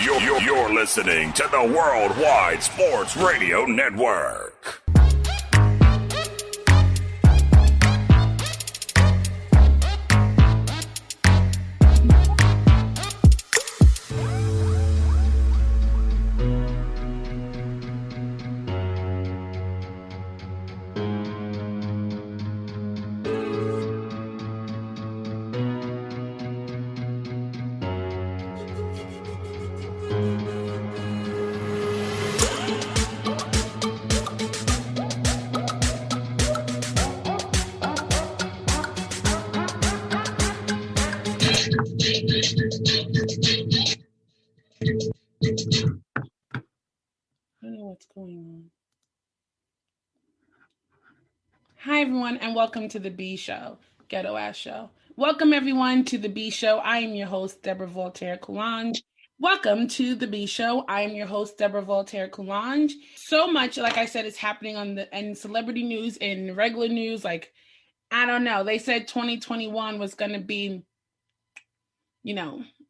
You're listening to the Worldwide Sports Radio Network. Hi, everyone, and welcome to the B Show, Ghetto Ass Show. Welcome, everyone, to the B Show. I am your host, Deborah Voltaire Coulange. Welcome to the B Show. I am your host, Deborah Voltaire Coulange. So much, like I said, is happening in celebrity news and regular news. Like, I don't know. They said 2021 was going to be,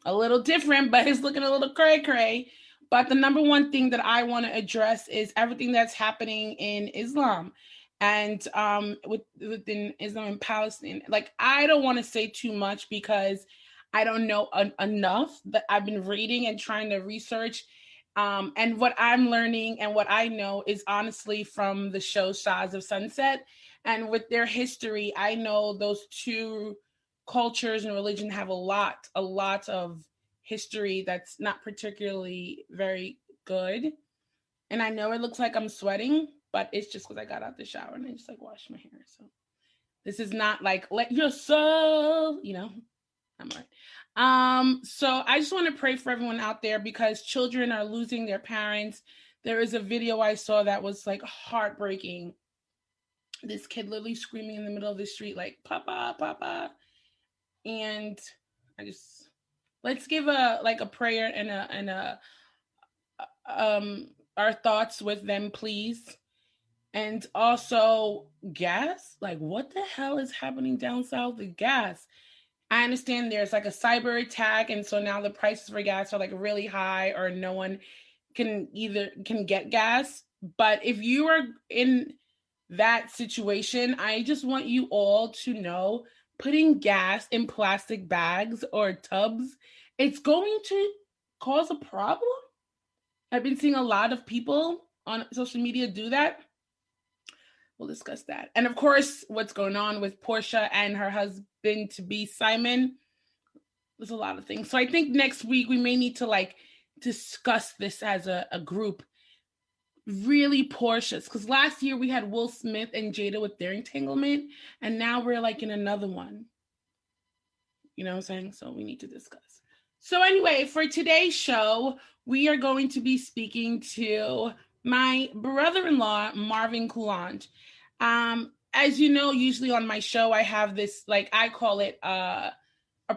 a little different, but it's looking a little cray-cray. But the number one thing that I want to address is everything that's happening in Islam. And within Islam and Palestine. Like, I don't want to say too much because I don't know enough, that I've been reading and trying to research. And what I'm learning and what I know is honestly from the show Shahs of Sunset. And with their history, I know those two cultures and religion have a lot of history that's not particularly very good. And I know it looks like I'm sweating, but it's just because I got out the shower and I just washed my hair. So this is not like, let yourself, I'm right. So I just want to pray for everyone out there because children are losing their parents. There is a video I saw that was heartbreaking. This kid literally screaming in the middle of the street, like, Papa, Papa. And let's give a prayer and our thoughts with them, please. And also gas, what the hell is happening down south with gas? I understand there's a cyber attack, and so now the prices for gas are really high, or no one can get gas. But if you are in that situation, I just want you all to know, putting gas in plastic bags or tubs, it's going to cause a problem. I've been seeing a lot of people on social media do that. We'll discuss that. And of course, what's going on with Portia and her husband-to-be Simon. There's a lot of things. So I think next week we may need to discuss this as a group. Really Portia's. Because last year we had Will Smith and Jada with their entanglement. And now we're in another one. You know what I'm saying? So we need to discuss. So anyway, for today's show, we are going to be speaking to my brother-in-law, Marvin Coulange. As you know, usually on my show, I have this, I call it a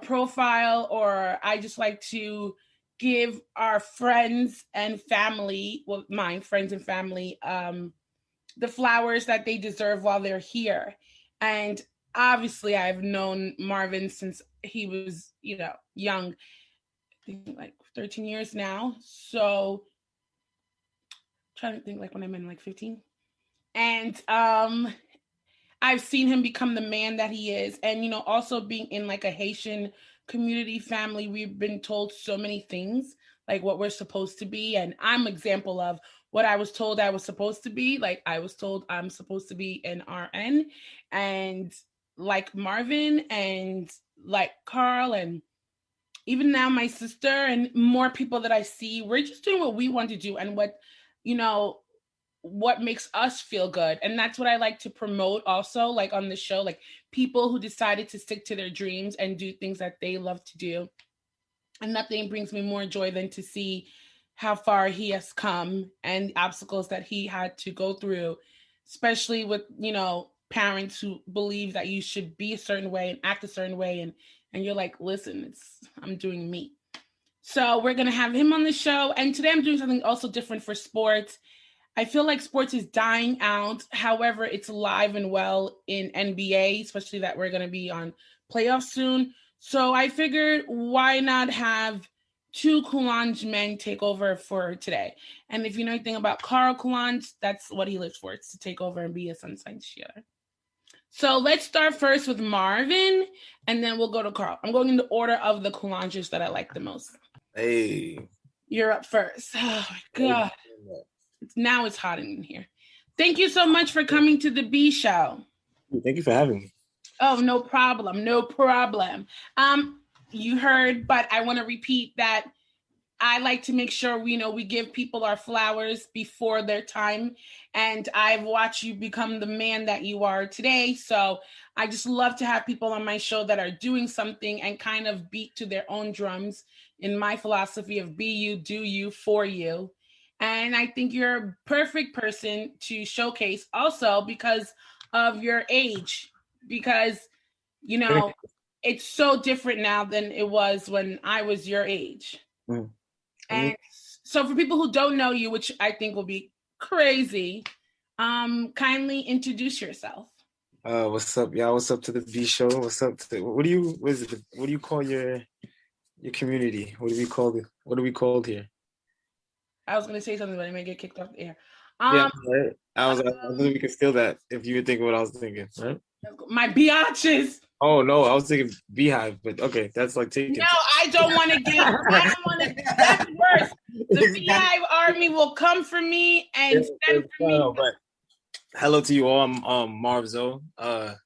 profile, or I just like to give our friends and family, my friends and family, the flowers that they deserve while they're here. And obviously, I've known Marvin since he was, young, I think 13 years now. So trying to think when I'm in 15. And I've seen him become the man that he is. And, also being in a Haitian community family, we've been told so many things, what we're supposed to be. And I'm an example of what I was told I was supposed to be. I was told I'm supposed to be an RN. And Marvin and Carl, and even now my sister and more people that I see, we're just doing what we want to do and what makes us feel good. And that's what I like to promote also, on the show, people who decided to stick to their dreams and do things that they love to do. And nothing brings me more joy than to see how far he has come and the obstacles that he had to go through, especially with, parents who believe that you should be a certain way and act a certain way. And you're listen, I'm doing me. So we're going to have him on the show. And today I'm doing something also different for sports. I feel like sports is dying out. However, it's alive and well in NBA, especially that we're going to be on playoffs soon. So I figured, why not have two Coulange men take over for today. And if you know anything about Carl Coulange, that's what he lives for. It's to take over and be a Sunshine Cheerleader. So let's start first with Marvin, and then we'll go to Carl. I'm going in the order of the Coulanges that I like the most. Hey. You're up first. Oh, my God. Now it's hot in here. Thank you so much for coming to the B Show. Thank you for having me. Oh, no problem. No problem. You heard, but I want to repeat that I like to make sure we give people our flowers before their time. And I've watched you become the man that you are today. So I just love to have people on my show that are doing something and kind of beat to their own drums in my philosophy of be you, do you, for you. And I think you're a perfect person to showcase also because of your age, because, it's so different now than it was when I was your age. Mm-hmm. And so for people who don't know you, which I think will be crazy, kindly introduce yourself. What's up, y'all? What's up to the B Show? What's up to what do you call your community? What do we call here? I was gonna say something, but I may get kicked off the air. Yeah, right. I think we can steal that if you were thinking what I was thinking, right? My biatches. Oh no, I was thinking beehive, but okay, that's like taking. No, I don't want to. That's worse. The beehive army will come for me and stand for me. But hello to you all. I'm Marv Zoe. Can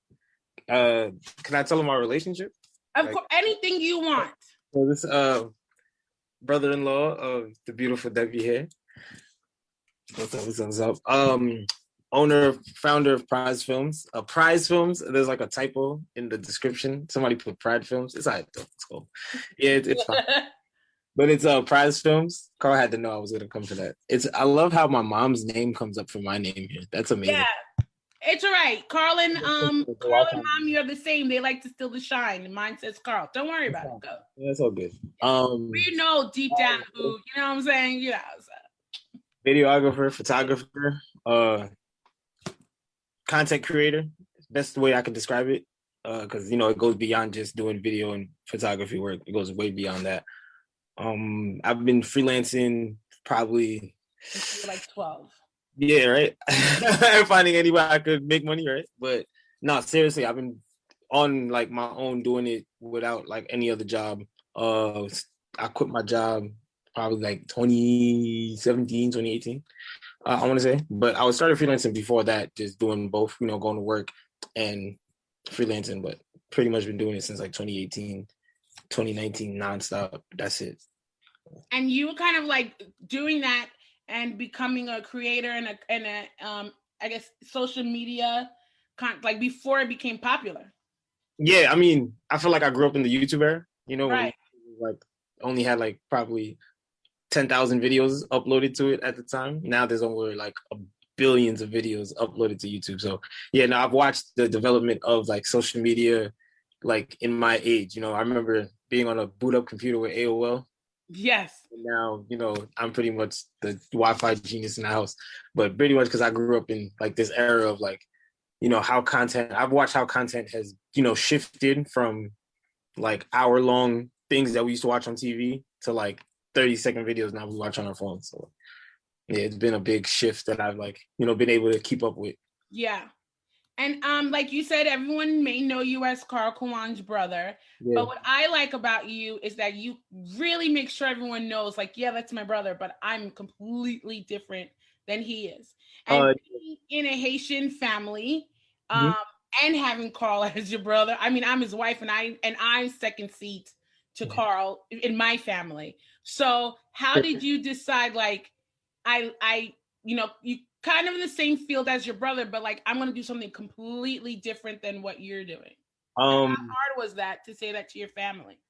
I tell them our relationship? Of course, anything you want. So this brother-in-law of the beautiful Debbie here. What's up? Owner, founder of Prize Films. Prize Films, there's like a typo in the description. Somebody put Pride Films. It's all right, though. It's cool. Yeah, it's fine. But it's Prize Films. Carl had to know I was going to come to that. I love how my mom's name comes up for my name here. That's amazing. Yeah, it's all right. Carl and Mom, you're the same. They like to steal the shine. And mine says Carl. Don't worry about it. Go. Yeah, it's all good. We know deep down who, you know what I'm saying? You know. So. Videographer, photographer, content creator, best way I can describe it, because it goes beyond just doing video and photography work. It goes way beyond that. I've been freelancing probably like 12. Yeah, right. Finding anywhere I could make money, right? But no, seriously, I've been on like my own doing it without like any other job. I quit my job probably like 2017, 2018. I want to say, but I was started freelancing before that, just doing both, going to work and freelancing, but pretty much been doing it since like 2018, 2019, nonstop. That's it. And you were kind of like doing that and becoming a creator and a I guess social media, like before it became popular. Yeah, I mean, I feel like I grew up in the YouTube era, right. When like only had like probably 10,000 videos uploaded to it at the time. Now there's over like billions of videos uploaded to YouTube. So yeah, now I've watched the development of like social media, like in my age. I remember being on a boot up computer with AOL. Yes. And now, I'm pretty much the Wi-Fi genius in the house, but pretty much because I grew up in like this era of like, I've watched how content has, shifted from like hour-long things that we used to watch on TV to like 30-second videos now we watch on our phones. So yeah, it's been a big shift that I've like, been able to keep up with. Yeah. And like you said, everyone may know you as Carl Coulange's brother. Yeah. But what I like about you is that you really make sure everyone knows, like, yeah, that's my brother, but I'm completely different than he is. And being in a Haitian family, and having Carl as your brother. I mean, I'm his wife, and I'm second seat to Carl in my family. So how did you decide, like, you kind of in the same field as your brother, but like, I'm going to do something completely different than what you're doing? How hard was that to say that to your family?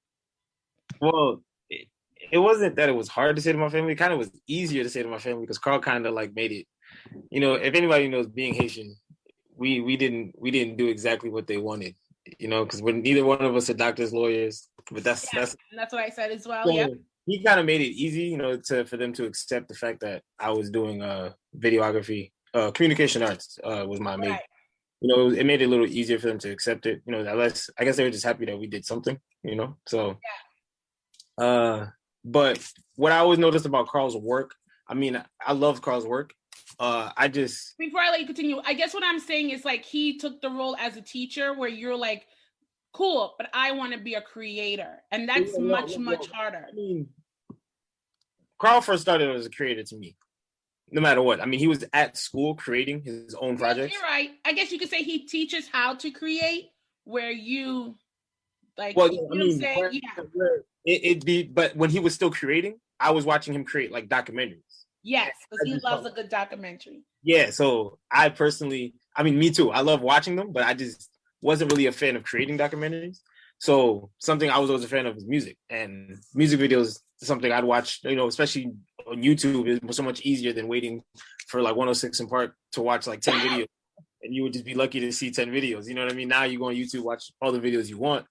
Well, it wasn't that it was hard to say to my family. It kind of was easier to say to my family because Carl kind of like made it, if anybody knows being Haitian, we didn't do exactly what they wanted, because when neither one of us are doctors, lawyers, but that's what I said as well. Yeah. He kind of made it easy, for them to accept the fact that I was doing videography, communication arts was my major. It made it a little easier for them to accept it. I guess they were just happy that we did something. So, But what I always noticed about Carl's work, I mean, I love Carl's work. I just Before I let you continue, I guess what I'm saying is like he took the role as a teacher where you're like, cool, but I want to be a creator. And that's much harder. I mean, Carl first started as a creator to me, no matter what. I mean, he was at school creating his own projects. You're right. I guess you could say he teaches how to create where you like, well, you I mean, say, it'd be, but when he was still creating, I was watching him create like documentaries. Yes, because he loves a good documentary. Yeah, so I personally, I mean, me too. I love watching them, but I just wasn't really a fan of creating documentaries. So something I was always a fan of is music, and music videos is something I'd watch, especially on YouTube. It was so much easier than waiting for like 106 in Park to watch like 10 videos, and you would just be lucky to see 10 videos. You know what I mean? Now you go on YouTube, watch all the videos you want.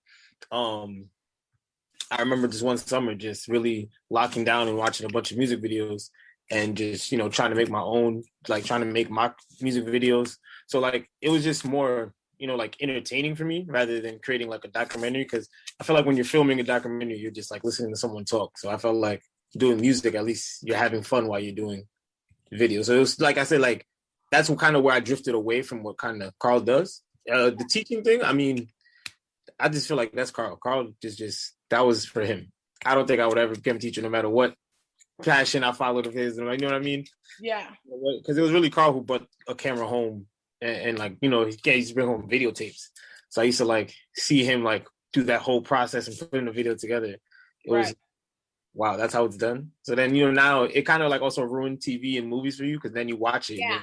I remember just one summer just really locking down and watching a bunch of music videos and just, trying to make my own, like trying to make my music videos. So like, it was just more, like entertaining for me rather than creating like a documentary. Cause I feel like when you're filming a documentary, you're just like listening to someone talk. So I felt like doing music, at least you're having fun while you're doing videos. So it was like I said, like, that's what kind of where I drifted away from what kind of Carl does. The teaching thing, I mean, I just feel like that's Carl. Carl just that was for him. I don't think I would ever become a teacher no matter what passion I followed of his. You know what I mean? Yeah. Because it was really Carl who brought a camera home and like, he used to bring home videotapes. So I used to like see him like do that whole process and putting the video together. It was, wow, that's how it's done. So then, now it kind of like also ruined TV and movies for you because then you watch it. Yeah.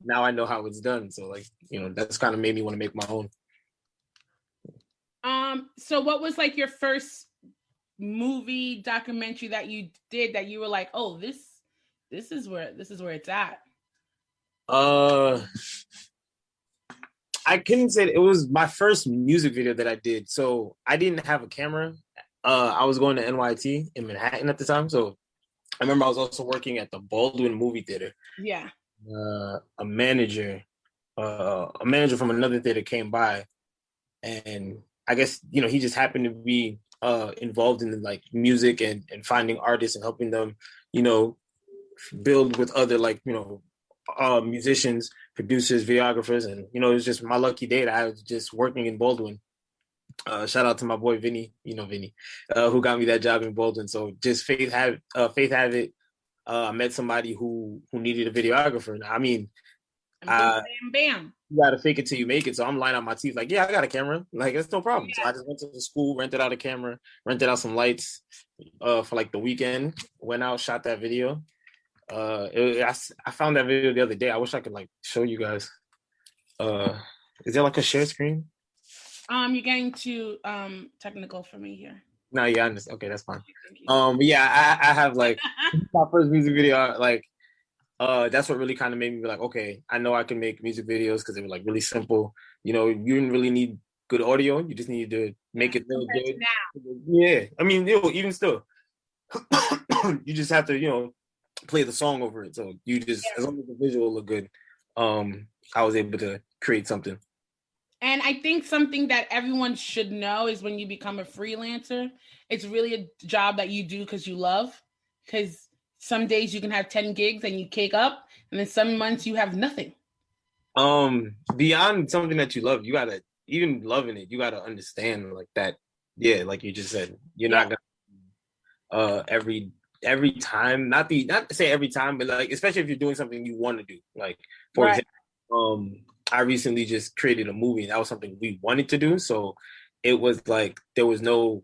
Now I know how it's done. So like, that's kind of made me want to make my own. So what was like your first movie documentary that you did that you were like, oh, this is where it's at? I couldn't say it was my first music video that I did. So I didn't have a camera. I was going to NYT in Manhattan at the time. So I remember I was also working at the Baldwin movie theater. Yeah. A manager from another theater came by, and I guess, he just happened to be involved in like music and finding artists and helping them, build with other like, musicians, producers, videographers. And, it was just my lucky day that I was just working in Baldwin. Shout out to my boy, Vinny, Vinny, who got me that job in Baldwin. So just faith have it. I met somebody who needed a videographer. I mean, bam. You got to fake it till you make it. So I'm lying on my teeth like, yeah, I got a camera. Like, it's no problem. Yeah. So I just went to the school, rented out a camera, rented out some lights for like the weekend, went out, shot that video. I found that video the other day. I wish I could like show you guys. Is there like a share screen? You're getting too technical for me here. No, yeah, I understand. Okay, that's fine. Yeah, I have like my first music video, like, that's what really kind of made me be like, okay, I know I can make music videos because they were like really simple. You didn't really need good audio. You just needed to make it really good. Yeah. I mean, even still, you just have to, play the song over it. So you just, as long as the visual look good, I was able to create something. And I think something that everyone should know is when you become a freelancer, it's really a job that you do because you love. Because some days you can have 10 gigs and you cake up, and then some months you have nothing. Beyond something that you love, you gotta, even loving it, you gotta understand like that. Yeah, like you just said, you're not gonna every time, not to say every time, but like especially if you're doing something you want to do. Like for example, I recently just created a movie, and that was something we wanted to do. So it was like there was no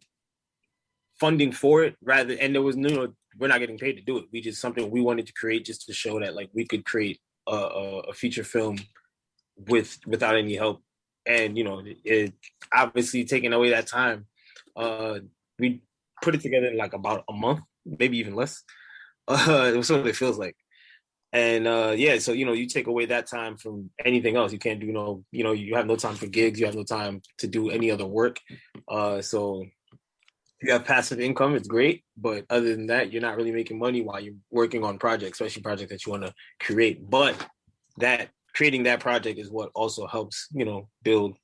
funding for it, and there was we're not getting paid to do it. We just something we wanted to create just to show that like we could create a feature film without any help. And it obviously taking away that time, we put it together in like about a month, maybe even less. It was what it feels like. And so you take away that time from anything else. You can't do you have no time for gigs. You have no time to do any other work. So if you have passive income, it's great. But other than that, you're not really making money while you're working on projects, especially projects that you want to create. But that creating that project is what also helps, build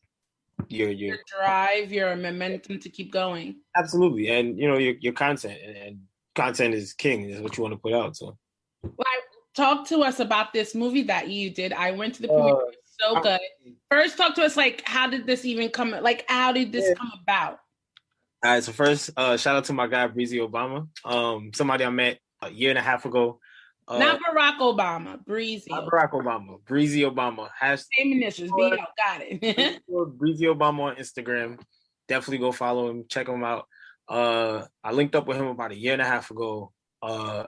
your drive, your momentum to keep going. Absolutely. And, your content. And content is king, is what you want to put out. So, talk to us about this movie that you did. I went to the premiere. It was so good. First, talk to us like, how did this even come? Like, how did this come about? All right. So first, shout out to my guy Breezy Obama. Somebody I met a year and a half ago. Not Barack Obama, Breezy. Not Barack Obama, Breezy Obama. Same initials. BO, got it. Breezy Obama on Instagram. Definitely go follow him. Check him out. I linked up with him about a year and a half ago. I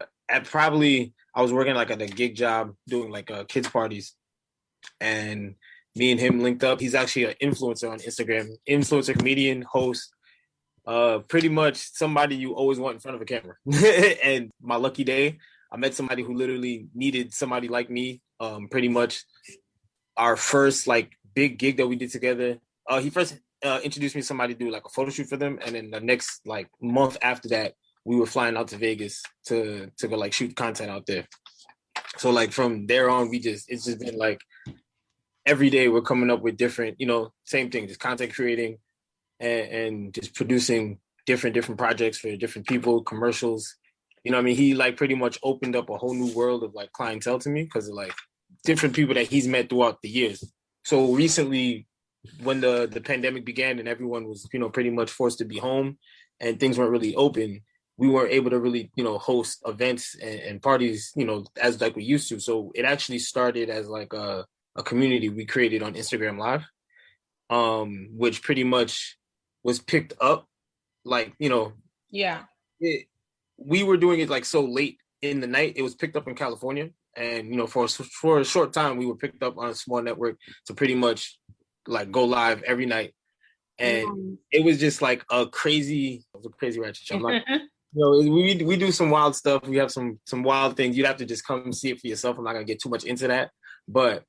was working like at a gig job doing like kids parties, and me and him linked up. He's actually an influencer on Instagram, influencer, comedian, host. Pretty much somebody you always want in front of a camera. And my lucky day, I met somebody who literally needed somebody like me. Pretty much our first like big gig that we did together. He first introduced me to somebody to do like a photo shoot for them, and then the next like month after that, we were flying out to Vegas to go like shoot content out there. So like from there on, it's just been like every day we're coming up with different, same thing, just content creating and just producing different projects for different people, commercials. You know what I mean? He like pretty much opened up a whole new world of like clientele to me because of like different people that he's met throughout the years. So recently, when the pandemic began and everyone was, pretty much forced to be home and things weren't really open, we weren't able to really, host events and parties, as like we used to. So it actually started as like a community we created on Instagram Live, which pretty much was picked up like, Yeah. We were doing it like so late in the night. It was picked up in California. And, for a short time, we were picked up on a small network to pretty much like go live every night. And it was just like a crazy ratchet show. Like, we do some wild stuff. We have some wild things. You'd have to just come and see it for yourself. I'm not gonna get too much into that. But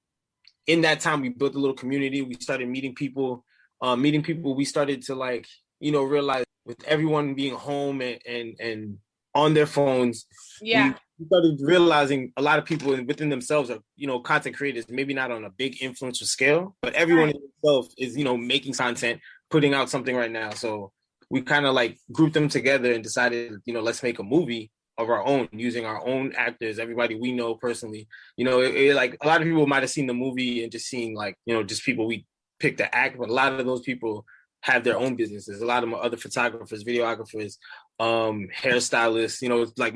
in that time, we built a little community. We started meeting people. We started to like, realize with everyone being home and on their phones. Yeah. We started realizing a lot of people within themselves are, content creators, maybe not on a big influencer scale, but everyone in itself is, making content, putting out something right now. So we kind of like grouped them together and decided, let's make a movie of our own, using our own actors, everybody we know personally. Like a lot of people might have seen the movie and just seen like, just people we picked to act, but a lot of those people have their own businesses. A lot of them are other photographers, videographers, hairstylists, like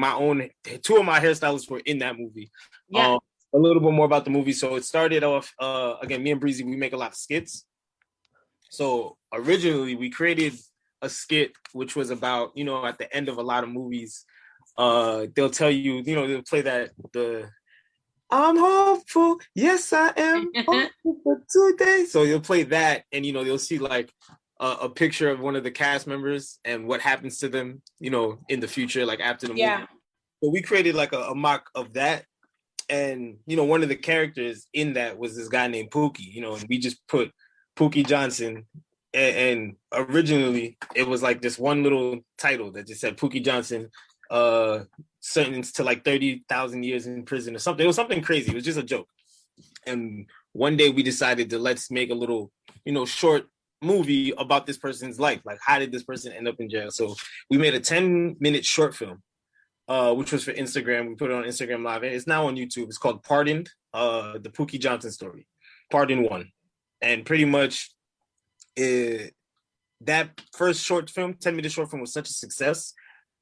two of my hairstylists were in that movie. Yeah. A little bit more about the movie. So it started off, again, me and Breezy, we make a lot of skits. So originally we created a skit, which was about, at the end of a lot of movies, they'll tell you, they'll play I'm hopeful. Yes, I am hopeful for today. So you'll play that and, you'll see like a picture of one of the cast members and what happens to them, in the future, like after the movie. Yeah. So we created like a mock of that. And, one of the characters in that was this guy named Pookie, and we just put Pookie Johnson. And originally it was like this one little title that just said Pookie Johnson, sentenced to like 30,000 years in prison or something. It was something crazy. It was just a joke. And one day we decided to let's make a little, short movie about this person's life. Like, how did this person end up in jail? So we made a 10-minute short film, which was for Instagram. We put it on Instagram Live. It's now on YouTube. It's called Pardoned, the Pookie Johnson story, Pardon 1. And pretty much that first short film, 10-minute short film, was such a success.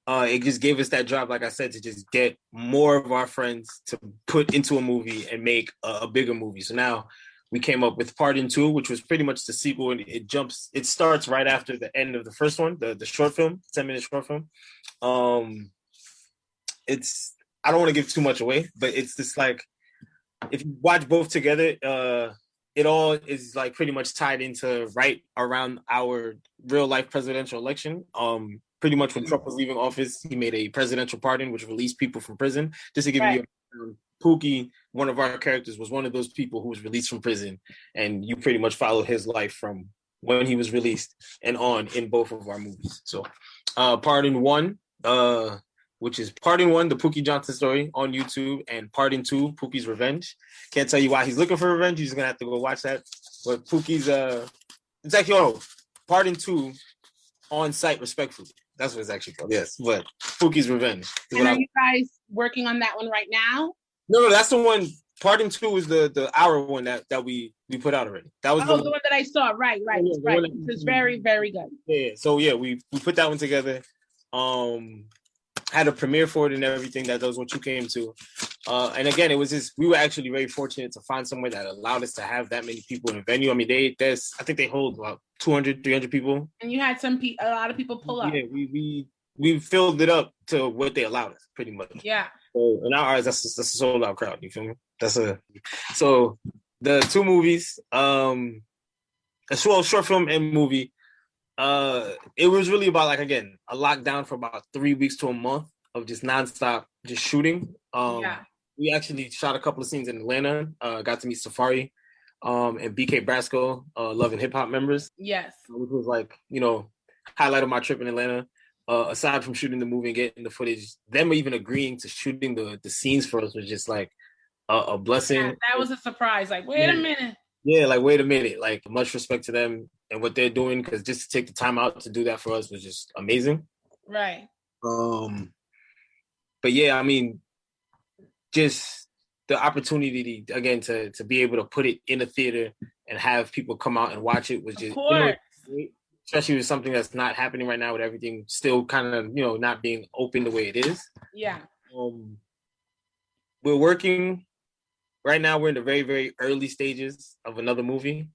It just gave us that drive, like I said, to just get more of our friends to put into a movie and make a bigger movie. So now we came up with Pardon 2, which was pretty much the sequel, and it starts right after the end of the first one, the short film, 10-minute short film. I don't want to give too much away, but it's just like, if you watch both together, it all is like pretty much tied into right around our real life presidential election. Pretty much when Trump was leaving office, he made a presidential pardon, which released people from prison. Just to give you Pookie, one of our characters, was one of those people who was released from prison, and you pretty much follow his life from when he was released and on in both of our movies. So Pardon 1, which is Pardon 1, the Pookie Johnson story on YouTube, and Pardon 2, Pookie's Revenge. Can't tell you why he's looking for revenge. He's just going to have to go watch that. But Pookie's, it's actually, Pardon 2, On Site, Respectfully. That's what it's actually called. Yes, but Pookie's Revenge. And are you guys working on that one right now? No, that's the one. Part 2 is the hour one that we put out already. That was the one that I saw. Right. It's very, very good. Yeah. So yeah, we put that one together. Had a premiere for it and everything. That was what you came to. And again, it was just, we were actually very fortunate to find somewhere that allowed us to have that many people in a venue. I mean, I think they hold about 200, 300 people. And you had a lot of people pull up. Yeah, we filled it up to what they allowed us, pretty much. Yeah. So in our eyes, that's a sold out crowd. You feel me? So the 2 movies, a short film and movie. It was really about, like, again, a lockdown for about 3 weeks to a month of just nonstop just shooting. We actually shot a couple of scenes in Atlanta. Got to meet Safari and BK Brasco, Love and Hip Hop members. Yes. Which was, like, highlight of my trip in Atlanta. Aside from shooting the movie and getting the footage, them even agreeing to shooting the scenes for us was just like a blessing. Yeah, that was a surprise. Like, wait a minute. Yeah, like, wait a minute. Like, much respect to them and what they're doing, because just to take the time out to do that for us was just amazing. Right. But yeah, I mean, just the opportunity again to be able to put it in a theater and have people come out and watch it was just, especially with something that's not happening right now, with everything still kind of, not being open the way it is. Yeah. We're working right now. We're in the very, very early stages of another movie.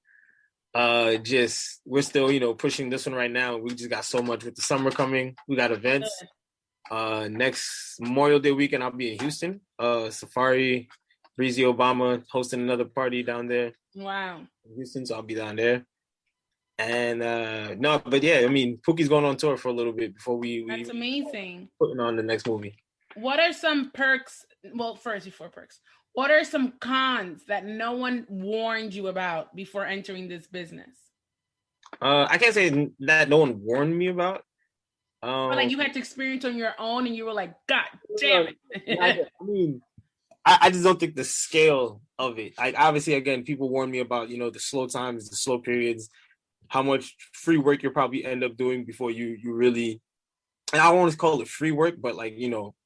We're still, pushing this one right now. We just got so much with the summer coming. We got events. Next Memorial Day weekend, I'll be in Houston. Safari, Breezy Obama hosting another party down there. Wow. In Houston, so I'll be down there. And but yeah, I mean, Pookie's going on tour for a little bit before That's amazing. Putting on the next movie. What are some perks? Well, first, before perks, what are some cons that no one warned you about before entering this business? I can't say that no one warned me about. But like, you had to experience on your own, and you were like, God damn it. I mean, I just don't think the scale of it. Like, obviously, again, people warned me about, the slow times, the slow periods, how much free work you'll probably end up doing before you really, and I don't want to call it free work, but, like,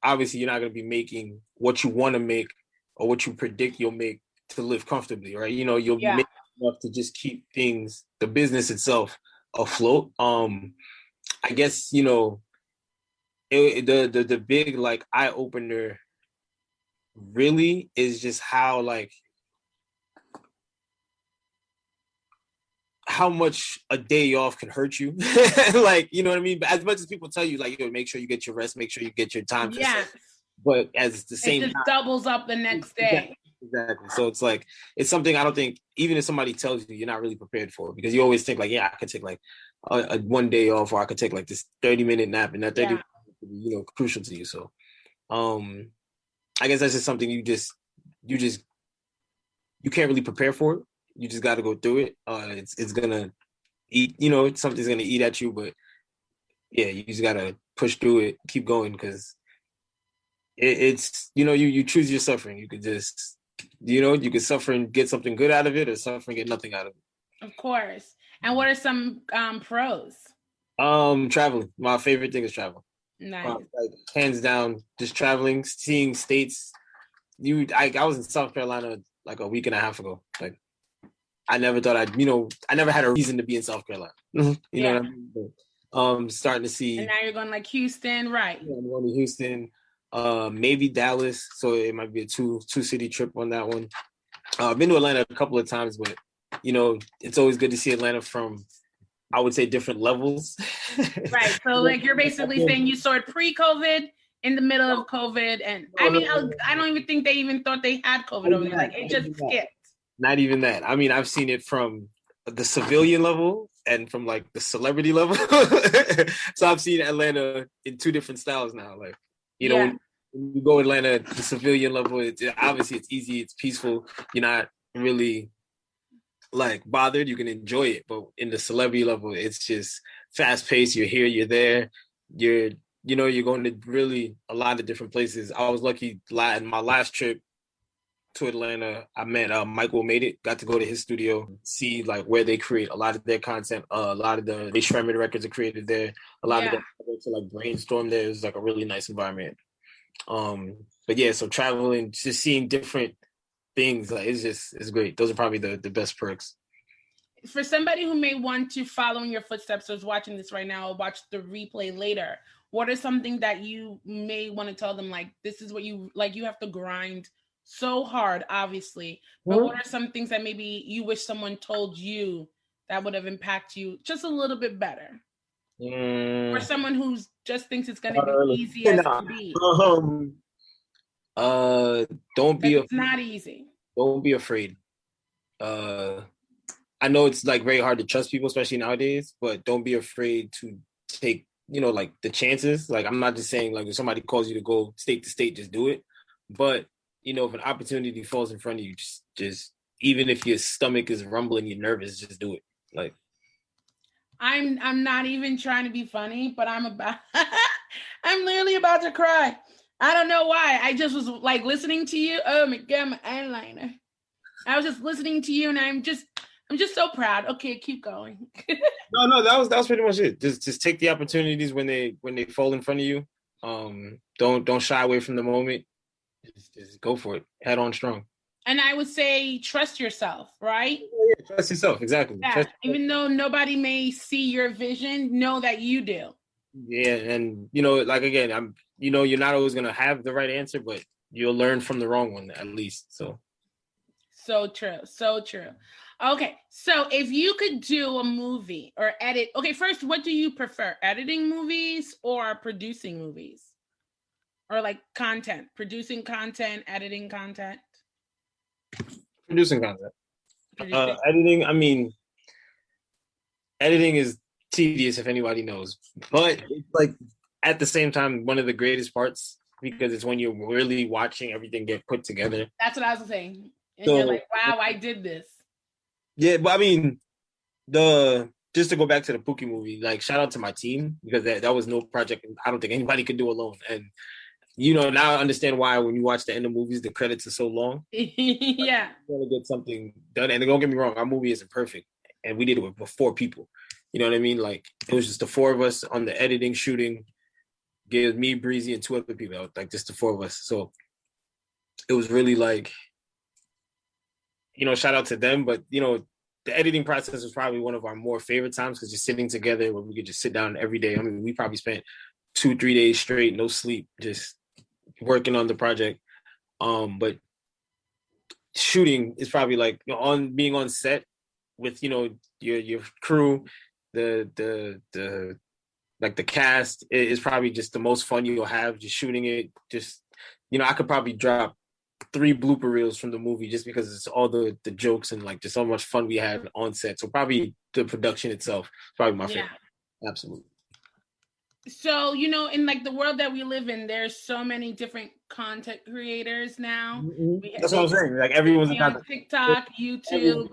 obviously you're not going to be making what you want to make or what you predict you'll make to live comfortably, right? You'll be making enough to just keep things, the business itself, afloat. I guess, the big, like, eye opener really is just how, like, how much a day off can hurt you. Like, you know what I mean? But as much as people tell you, like, make sure you get your rest, make sure you get your time. Yeah. But as the same, it just doubles up the next day. Exactly. So it's like, it's something I don't think, even if somebody tells you, you're not really prepared for, because you always think, like, yeah, I could take, like, a 1 day off, or I could take, like, this 30-minute nap, and that 30 minutes would be, crucial to you. So I guess that's just something you can't really prepare for it. You just got to go through it. It's gonna eat, something's gonna eat at you, but yeah, you just gotta push through it, keep going, because it's you choose your suffering. You could just, you could suffer and get something good out of it, or suffer and get nothing out of it. Of course. And what are some pros? Traveling. My favorite thing is travel. Nice. Like, hands down, just traveling, seeing states. I was in South Carolina like a week and a half ago. Like, I never thought I never had a reason to be in South Carolina. You know what I mean? Starting to see. And now you're going, like, Houston, right? Yeah, I'm going to Houston, maybe Dallas. So it might be a two-city trip on that one. I've been to Atlanta a couple of times, but, it's always good to see Atlanta from, I would say, different levels. Right. So, like, you're basically saying you saw it pre-COVID, in the middle of COVID, and I don't even think they even thought they had COVID over there. Like, it just skipped. Not even that. I mean, I've seen it from the civilian level and from, like, the celebrity level. So I've seen Atlanta in 2 different styles now. Like, when you go Atlanta, the civilian level, obviously it's easy, it's peaceful. You're not really, like, bothered. You can enjoy it. But in the celebrity level, it's just fast paced. You're here, you're there. You're going to really a lot of different places. I was lucky in my last trip. to Atlanta, I met Michael Made It. Got to go to his studio, see like where they create a lot of their content. A lot of the Shremer records are created there. A lot of Yeah. them to like brainstorm there. It was like a really nice environment. But yeah, so traveling, just seeing different things, like it's great. Those are probably the best perks. For somebody who may want to follow in your footsteps, or is watching this right now, or watch the replay later, what are something that you may want to tell them? Like, this is what you like. You have to grind so hard, obviously. But what are some things that maybe you wish someone told you that would have impacted you just a little bit better? Or someone who just thinks it's going to be easy as it can be. Don't be. It's not easy. Don't be afraid. I know it's like very hard to trust people, especially nowadays, but don't be afraid to take, like the chances. Like, I'm not just saying like if somebody calls you to go state to state, just do it. But, if an opportunity falls in front of you, just even if your stomach is rumbling, you're nervous, just do it. Like, I'm not even trying to be funny, but I'm literally about to cry. I don't know why. I just was like listening to you. Oh my God, my eyeliner. I was just listening to you and I'm just so proud. Okay, keep going. No, that was pretty much it. Just take the opportunities when they fall in front of you. Don't shy away from the moment. Just go for it. Head on strong. And I would say trust yourself, right? Yeah, trust yourself, exactly. Yeah. Even though nobody may see your vision, know that you do. Yeah, and like again, you're not always gonna have the right answer, but you'll learn from the wrong one at least. So true. So true. Okay, so if you could do a movie or edit, okay, first, what do you prefer? Editing movies or producing movies? Or like content, producing content, editing content? Producing content. Editing, editing is tedious if anybody knows, but it's like at the same time, one of the greatest parts because it's when you're really watching everything get put together. That's what I was saying. And you're like, wow, I did this. Yeah, but just to go back to the Pookie movie, like shout out to my team because that was no project I don't think anybody could do alone. And now I understand why when you watch the end of movies, the credits are so long. Yeah. You want to get something done. And don't get me wrong, our movie isn't perfect. And we did it with 4 people. You know what I mean? Like it was just the 4 of us on the editing, shooting. It was me, Breezy, and 2 other people. Like just the 4 of us. So it was really like, shout out to them. But, the editing process was probably one of our more favorite times because just sitting together where we could just sit down every day. I mean, we probably spent 2-3 days straight, no sleep, just working on the project. But shooting is probably like being on set with, your crew, the like the cast is probably just the most fun you'll have just shooting it. Just, I could probably drop 3 blooper reels from the movie just because it's all the jokes and like just so much fun we had on set. So probably the production itself is probably my favorite. Absolutely. So, in like the world that we live in, there's so many different content creators now. Mm-hmm. That's what I'm saying. Like everyone's on TikTok, YouTube.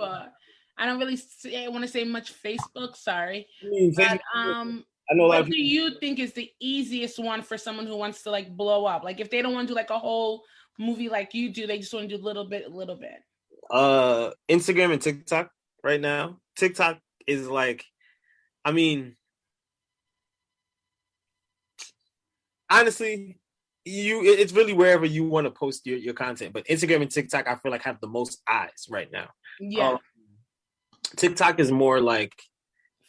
I don't really want to say much Facebook. Sorry. But, I know what do you think is the easiest one for someone who wants to like blow up? Like if they don't want to do like a whole movie like you do, they just want to do a little bit. Instagram and TikTok right now. TikTok is like, honestly, it's really wherever you want to post your content. But Instagram and TikTok, I feel like have the most eyes right now. Yeah. TikTok is more like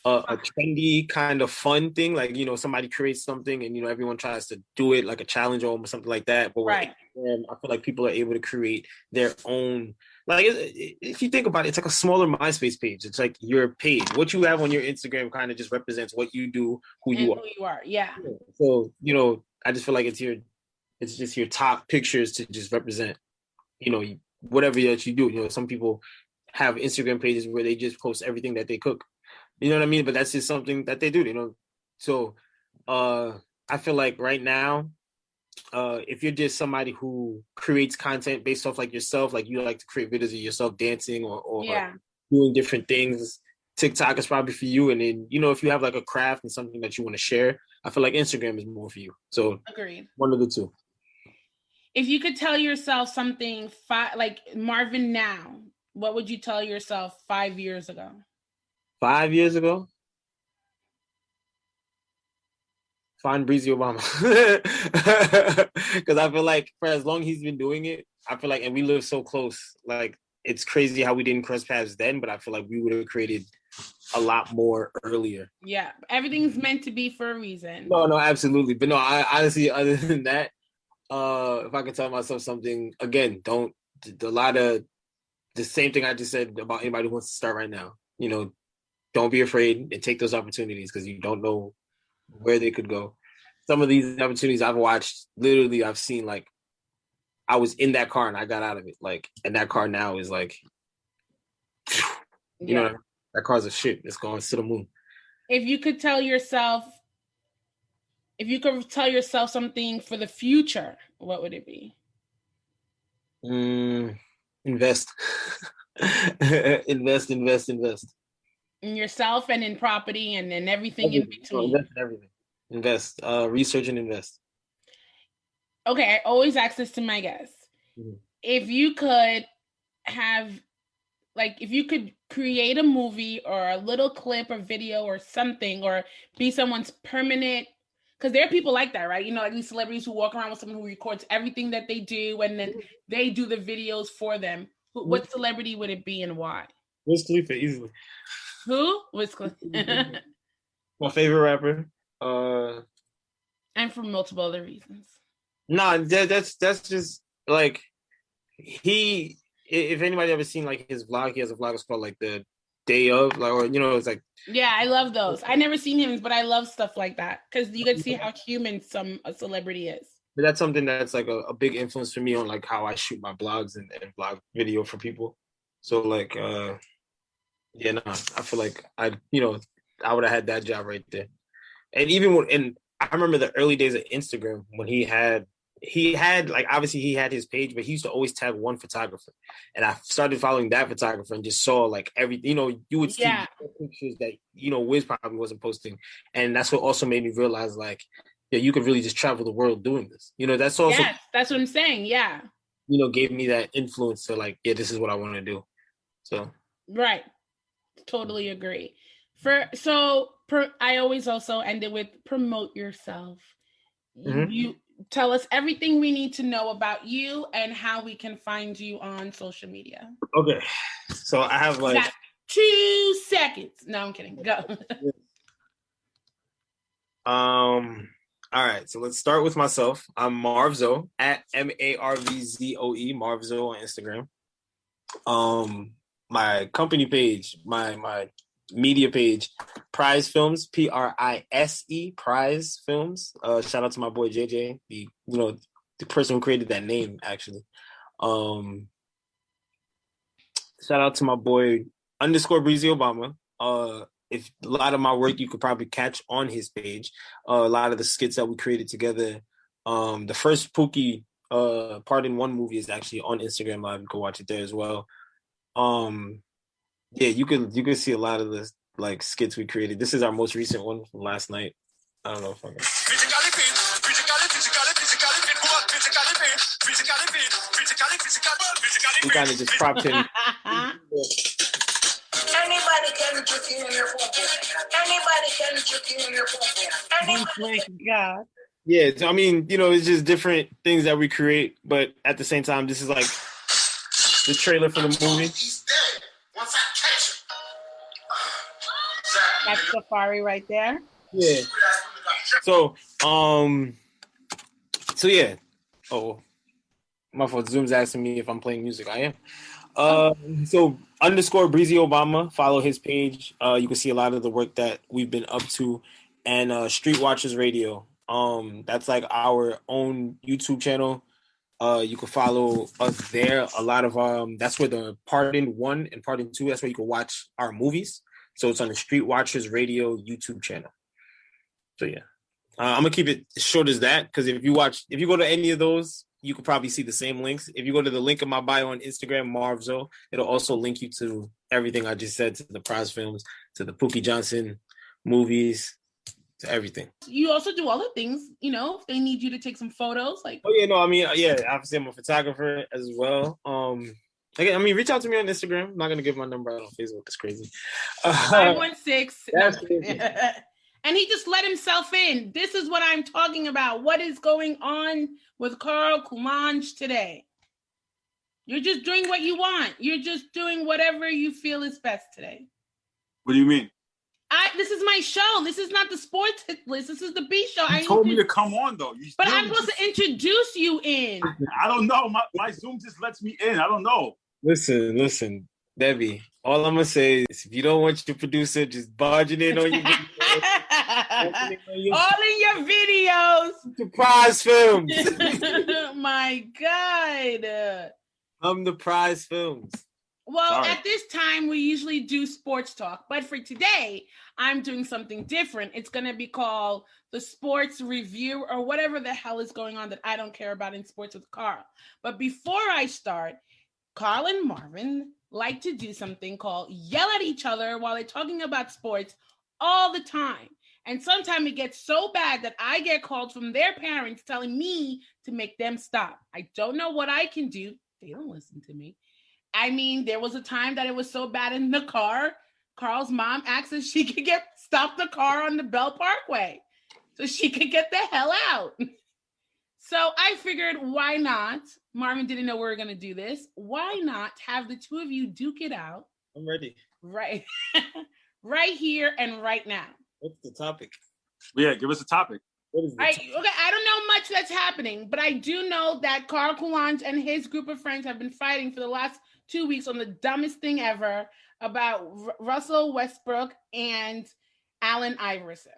a trendy kind of fun thing. Like, somebody creates something and, everyone tries to do it like a challenge or something like that. But right. I feel like people are able to create their own, like, if you think about it, it's like a smaller MySpace page. It's like your page. What you have on your Instagram kind of just represents what you do, who you are. Yeah. So, I just feel like it's just your top pictures to just represent, whatever that you do. Some people have Instagram pages where they just post everything that they cook. You know what I mean? But that's just something that they do, So I feel like right now, if you're just somebody who creates content based off like yourself, like you like to create videos of yourself dancing or doing different things, TikTok is probably for you. And then, if you have like a craft and something that you want to share, I feel like Instagram is more for you. So agreed. One of the two. If you could tell yourself something like Marvin now, what would you tell yourself 5 years ago? 5 years ago? Find Breezy Obama. Because I feel like for as long he's been doing it, I feel like, and we live so close, like it's crazy how we didn't cross paths then, but I feel like we would have created a lot more earlier. Yeah, everything's meant to be for a reason. No, absolutely. But no, I honestly, other than that, if I could tell myself something, again, don't, a lot of the same thing I just said about anybody who wants to start right now. You know, don't be afraid and take those opportunities because you don't know where they could go. Some of these opportunities I've watched, literally, I've seen like I was in that car and I got out of it. Like, and that car now is like, you know, that car's a shit. It's going to the moon. If you could tell yourself something for the future, what would it be? Invest. invest. In yourself and in property and in everything in between. Invest in everything. Invest. Research and invest. Okay, I always ask this to my guests. Mm-hmm. If you could create a movie or a little clip or video or something, or be someone's permanent, because there are people like that, right? You know, like these celebrities who walk around with someone who records everything that they do and then they do the videos for them. What celebrity would it be and why? Wiz Khalifa, easily. Who? Wiz Khalifa. My favorite rapper. And for multiple other reasons. Nah, that's just like if anybody ever seen like his vlog, he has a vlog it's called like the day of, like, or you know, it's like, yeah, I love those. I never seen him, but I love stuff like that because you can see how human a celebrity is. But that's something that's like a big influence for me on like how I shoot my blogs and blog video for people. So like I feel like I would have had that job right there. And even I remember the early days of Instagram when he had like, obviously he had his page, but he used to always tag one photographer. And I started following that photographer and just saw like everything, you would see pictures that, Wiz probably wasn't posting. And that's what also made me realize like, yeah, you could really just travel the world doing this. That's also, that's what I'm saying. Yeah. Gave me that influence to like, yeah, this is what I want to do. So. Right. Totally agree. I always also end it with promote yourself. Mm-hmm. You tell us everything we need to know about you and how we can find you on social media. Okay. So I have like 2 seconds. No, I'm kidding. Go. All right. So let's start with myself. I'm Marvzo at MARVZOE, Marvzo on Instagram. My company page, my media page, Prize Films, PRISE, Prize Films. Shout out to my boy JJ, the person who created that name actually. Shout out to my boy _Breezy Obama. If a lot of my work you could probably catch on his page. A lot of the skits that we created together. The first Pookie Part in One movie is actually on Instagram Live. You can watch it there as well. Yeah, you could see a lot of the like skits we created. This is our most recent one from last night. I don't know if I can. We kind of just propped him. Anybody can trick you in your pocket. Anybody can trick you in your pocket. God. Yeah, so, I mean, it's just different things that we create, but at the same time, this is like the trailer for the movie. He's dead once I catch him. That's Safari right there. Yeah. So yeah. Oh, my fault. Zoom's asking me if I'm playing music. I am. So _Breezy Obama, follow his page. You can see a lot of the work that we've been up to, and Street Watchers Radio. That's like our own YouTube channel. You can follow us there. A lot of that's where the Part in 1 and Part in 2. That's where you can watch our movies. So it's on the Street Watchers Radio YouTube channel. So yeah, I'm gonna keep it as short as that because if you go to any of those, you could probably see the same links. If you go to the link in my bio on Instagram, Marvzo, it'll also link you to everything I just said, to the Prize Films, to the Pookie Johnson movies. to everything. You also do all the things, you know, if they need you to take some photos, like. Oh yeah, no, I mean, yeah, obviously I'm a photographer as well. Again, I mean, reach out to me on Instagram. I'm not gonna give my number out on Facebook. It's crazy. 516. That's crazy. And he just let himself in. This is what I'm talking about. What is going on with Carl Kumanj today? You're just doing what you want. You're just doing whatever you feel is best today. What do you mean? This is my show. This is not the sports hit list. This is the B show. You told me to come on, though. But I'm supposed to introduce you in. I don't know. My Zoom just lets me in. I don't know. Listen, Debbie. All I'm gonna say is, if you don't want your producer just barging in on you, all in your videos. Surprise films. My God. I'm the prize films. Well, at this time, we usually do sports talk. But for today, I'm doing something different. It's going to be called the Sports Review or whatever the hell is going on that I don't care about in sports with Carl. But before I start, Carl and Marvin like to do something called yell at each other while they're talking about sports all the time. And sometimes it gets so bad that I get called from their parents telling me to make them stop. I don't know what I can do. They don't listen to me. I mean, there was a time that it was so bad in the car. Carl's mom asked if she could stop the car on the Bell Parkway so she could get the hell out. So I figured, why not? Marvin didn't know we were going to do this. Why not have the two of you duke it out? I'm ready. Right. Right here and right now. What's the topic? Yeah, give us a topic. What is I don't know much that's happening, but I do know that Carl Kulanj and his group of friends have been fighting for the last 2 weeks on the dumbest thing ever about Russell Westbrook and Allen Iverson.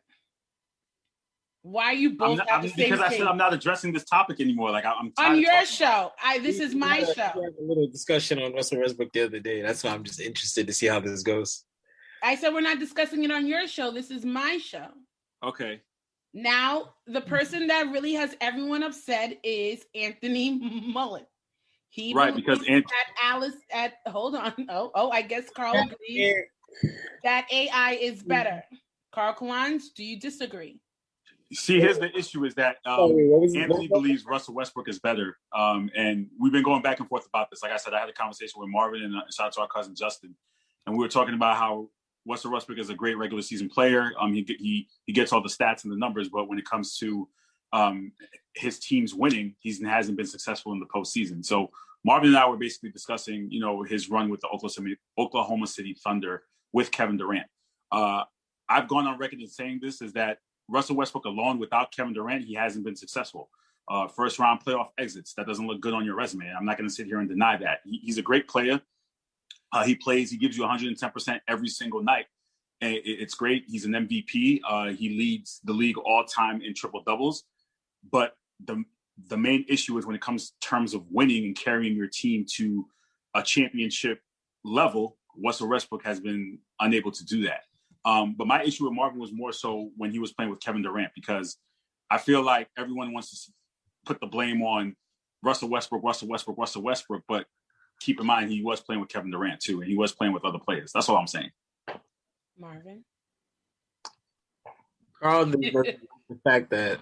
Why you both have the same because I thing? said I'm not addressing this topic anymore. Like I'm on your show. This is my show. We had a little discussion on Russell Westbrook the other day. That's why I'm just interested to see how this goes. I said we're not discussing it on your show. This is my show. Okay. Now, the person that really has everyone upset is Anthony Mullen. He because hold on. I guess Carl agrees that AI is better. Carl Kulanj, do you disagree? See, here's the issue: is that Anthony believes Russell Westbrook is better, and we've been going back and forth about this. Like I said, I had a conversation with Marvin and shout out to our cousin Justin, and we were talking about how Russell Westbrook is a great regular season player. He gets all the stats and the numbers, but when it comes to his team's winning, he hasn't been successful in the postseason. So Marvin and I were basically discussing, his run with the Oklahoma City Thunder with Kevin Durant. I've gone on record in saying this is that Russell Westbrook alone, without Kevin Durant, he hasn't been successful. First round playoff exits, that doesn't look good on your resume. I'm not going to sit here and deny that. He's a great player. He gives you 110% every single night. And it's great. He's an MVP. He leads the league all time in triple doubles. But the main issue is when it comes to terms of winning and carrying your team to a championship level, Russell Westbrook has been unable to do that. But my issue with Marvin was more so when he was playing with Kevin Durant, because I feel like everyone wants to put the blame on Russell Westbrook, but keep in mind he was playing with Kevin Durant too, and he was playing with other players. That's all I'm saying. Marvin? Carl, the fact that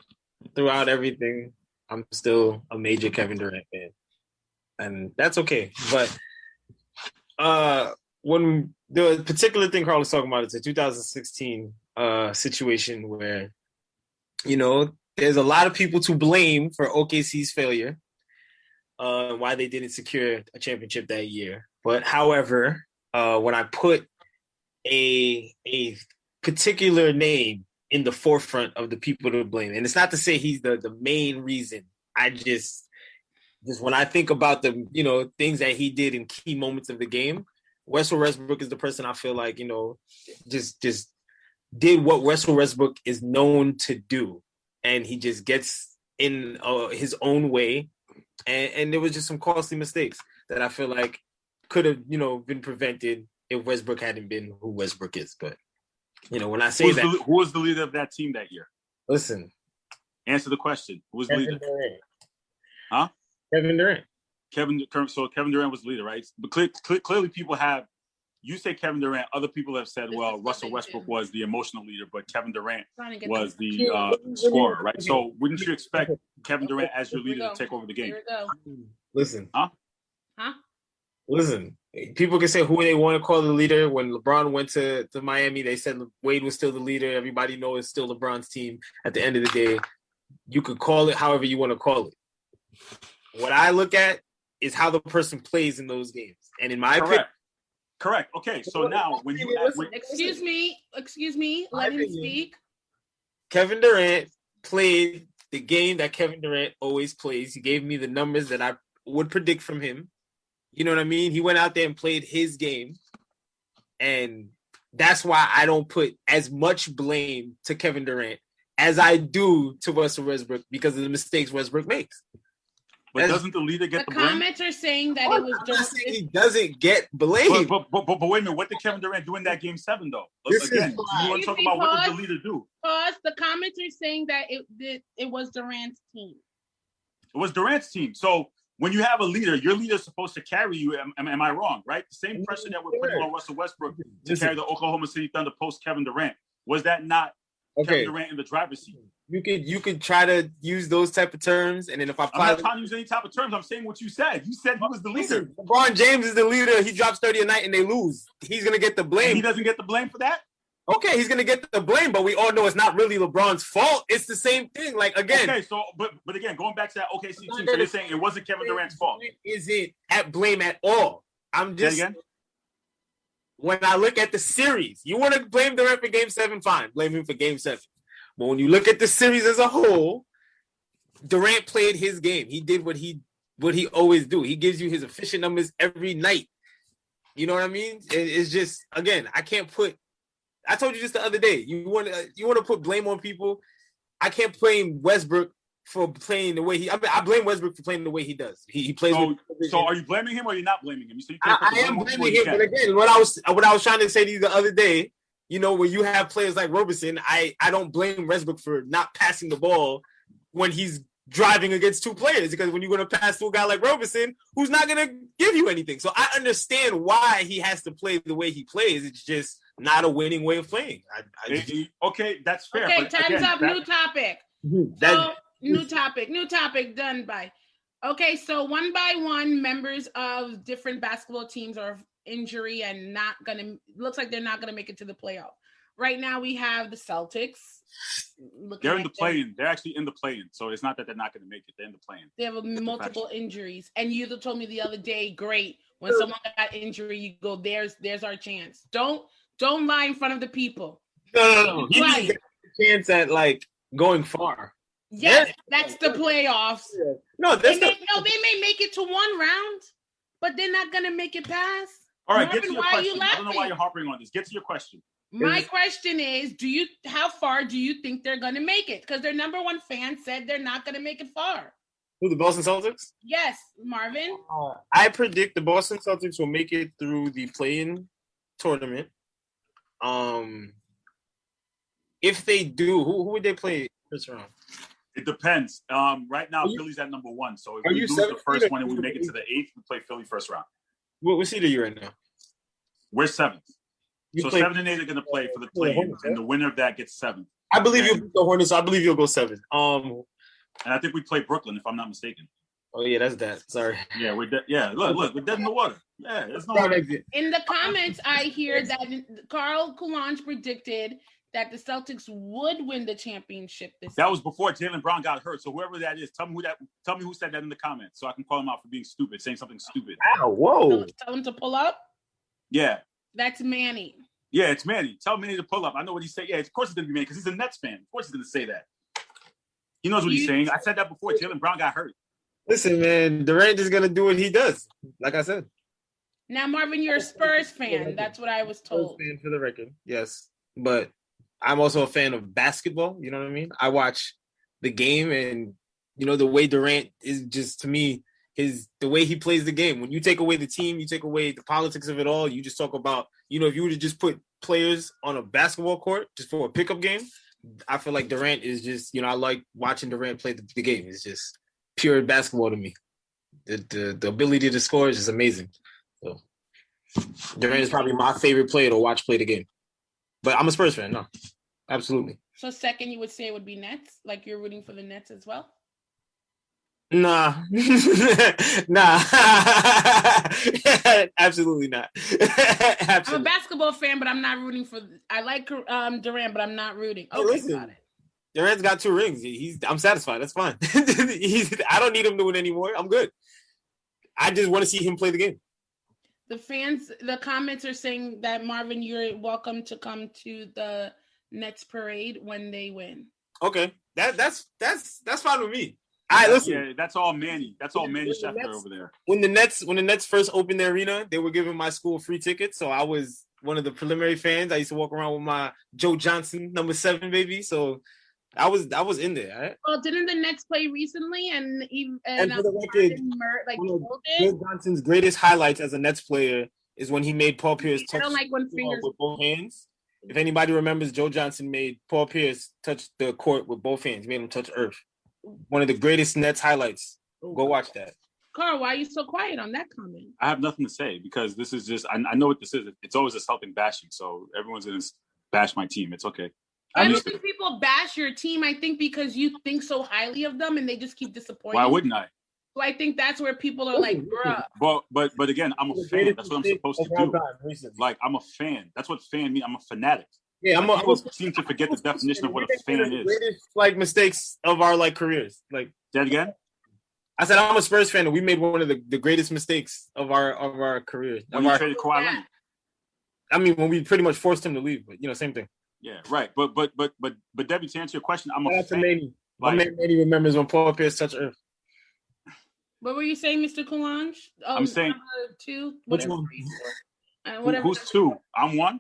throughout everything, I'm still a major Kevin Durant fan. And that's okay. But when the particular thing Carl was talking about is a 2016 situation where, there's a lot of people to blame for OKC's failure, why they didn't secure a championship that year. But however, when I put a particular name in the forefront of the people to blame, and it's not to say he's the main reason. I just when I think about the things that he did in key moments of the game, Russell Westbrook is the person I feel like just did what Russell Westbrook is known to do, and he just gets in his own way, and there was just some costly mistakes that I feel like could have been prevented if Westbrook hadn't been who Westbrook is. But when I say who was the leader of that team that year? Listen, answer the question. Who was the leader? Durant. Huh? Kevin Durant. So Kevin Durant was the leader, right? But clearly people have you say Kevin Durant. Other people have said, This well, is what Russell they Westbrook do. was the emotional leader, but Kevin Durant Trying to get was them. the scorer, right? So wouldn't you expect Kevin Oh, Durant as your Here we leader go. to take over the game? Here we go. Listen. Huh? Listen. People can say who they want to call the leader. When LeBron went to Miami, they said Wade was still the leader. Everybody knows it's still LeBron's team. At the end of the day, you could call it however you want to call it. What I look at is how the person plays in those games. And in my opinion, Correct. Okay, so now when you Excuse me. Let him speak. Kevin Durant played the game that Kevin Durant always plays. He gave me the numbers that I would predict from him. You know what I mean? He went out there and played his game. And that's why I don't put as much blame to Kevin Durant as I do to Russell Westbrook because of the mistakes Westbrook makes. But doesn't the leader get the blame? The comments are saying that it was I'm not saying he doesn't get blame. But wait a minute. What did Kevin Durant do in that game 7, though? Again, you want to talk about what did the leader do? Pause. The comments are saying that it was Durant's team. It was Durant's team. So when you have a leader, your leader is supposed to carry you. Am I wrong, right? The same pressure that we're putting on Russell Westbrook to carry the Oklahoma City Thunder post Kevin Durant. Was that not Kevin Durant in the driver's seat? You could try to use those type of terms, and then if I'm not trying to use any type of terms, I'm saying what you said. You said he was the leader. LeBron James is the leader. He drops 30 a night and they lose. He's gonna get the blame. And he doesn't get the blame for that? Okay, he's gonna get the blame, but we all know it's not really LeBron's fault. It's the same thing. Like again. Okay, so but again, going back to that OKC team, so you're saying it wasn't Kevin Durant's fault. Isn't at blame at all. I'm just when I look at the series, you want to blame Durant for Game 7, fine. Blame him for Game 7. But when you look at the series as a whole, Durant played his game. He did what he always do. He gives you his efficient numbers every night. You know what I mean? It's just again, I can't put. I told you just the other day. You want to put blame on people. I can't blame Westbrook for playing the way he. I mean, I blame Westbrook for playing the way he does. He plays. So are you blaming him or are you not blaming him? You I am blaming him. But again, what I was trying to say to you the other day. You know, when you have players like Roberson, I don't blame Westbrook for not passing the ball when he's driving against two players, because when you're going to pass to a guy like Roberson, who's not going to give you anything. So I understand why he has to play the way he plays. It's just not a winning way of playing. Okay, that's fair. Okay, time's up. New topic. New topic done by. Okay, so one by one, members of different basketball teams are injury and looks like they're not gonna make it to the playoff. Right now we have the Celtics. They're in the play-in. They're actually in the play-in. So it's not that they're not gonna make it. They're in the play-in. They have multiple injuries. And you told me the other day, great, when someone got injury, you go, there's our chance. Don't lie in front of the people. No. He didn't get a chance at like going far. Yes, that's the playoffs. No, they may make it to one round, but they're not gonna make it past. All right, get to your question. I don't know why you're harping on this. Get to your question. My question is, how far do you think they're going to make it? Because their number one fan said they're not going to make it far. Who, the Boston Celtics? Yes, Marvin. I predict the Boston Celtics will make it through the play-in tournament. If they do, who would they play this round? It depends. Right now, Philly's at number 1. So if we lose the first one and we make it to the 8th, we play Philly first round. What seed are you right now? We're 7th. So 7 and 8 are going to play for the play-in, and the winner of that gets 7th. I believe you'll beat the Hornets. I believe you'll go 7. And I think we play Brooklyn, if I'm not mistaken. Oh yeah, that's that. Sorry. Yeah, we're look, we're dead in the water. Yeah, there's no exit. In the comments, I hear that Carl Coulange predicted that the Celtics would win the championship this year. That was before Jaylen Brown got hurt. So whoever that is, tell me who said that in the comments, so I can call him out for being stupid, saying something stupid. Ow, whoa! Tell him to pull up. Yeah. That's Manny. Yeah, it's Manny. Tell Manny to pull up. I know what he said. Yeah, of course it's going to be Manny because he's a Nets fan. Of course he's going to say that. He knows what he's saying. I said that before Jaylen Brown got hurt. Listen, man, Durant is going to do what he does. Like I said. Now, Marvin, you're a Spurs fan. That's what I was told. Spurs fan for the record, yes. But I'm also a fan of basketball. You know what I mean? I watch the game, and, you know, the way Durant is just, to me, the way he plays the game. When you take away the team, you take away the politics of it all, you just talk about, you know, if you were to just put players on a basketball court just for a pickup game, I feel like Durant is just, you know, I like watching Durant play the game. It's just pure basketball to me. The ability to score is just amazing. So Durant is probably my favorite player to watch play the game. But I'm a Spurs fan, no. Absolutely. So second, you would say it would be Nets? Like you're rooting for the Nets as well? Nah. Nah. Absolutely not. Absolutely. I'm a basketball fan, but I'm not rooting for. I like Durant, but I'm not rooting. Okay, listen, got it. Durant's got 2 rings. I'm satisfied. That's fine. I don't need him doing anymore. I'm good. I just want to see him play the game. The comments are saying that Marvin, you're welcome to come to the Nets parade when they win. Okay, that's fine with me. All right, listen. Yeah, that's all Manny. That's all Manny Schefter over there. When the Nets first opened the arena, they were giving my school free tickets, so I was one of the preliminary fans. I used to walk around with my Joe Johnson number 7 baby. So I was in there. Right? Well, didn't the Nets play recently? And for the record, Joe Johnson's greatest highlights as a Nets player is when he made Paul Pierce touch with both hands. If anybody remembers, Joe Johnson made Paul Pierce touch the court with both hands. Made him touch earth. One of the greatest Nets highlights. Go watch that. Carl, why are you so quiet on that comment? I have nothing to say because this is just, I know what this is. It's always a Celtic bashing. So everyone's going to bash my team. It's okay. I don't think people bash your team. I think because you think so highly of them and they just keep disappointing. Why wouldn't I? So I think that's where people are like, bruh. But again, I'm a fan. That's what I'm supposed to do. Like, I'm a fan. That's what fan means. I'm a fanatic. Yeah, people seem to forget the definition of what a fan is. Greatest mistakes of our careers. Say that again. I said I'm a Spurs fan, and we made one of the greatest mistakes of our careers. When we traded Kawhi Leonard. I mean, when we pretty much forced him to leave, but same thing. Yeah, right. But Debbie, to answer your question, I'm a fan. Manny. My man Manny remembers when Paul Pierce touched earth. What were you saying, Mr. Coulange? I'm saying 2. Which one? Who's 2? I'm 1.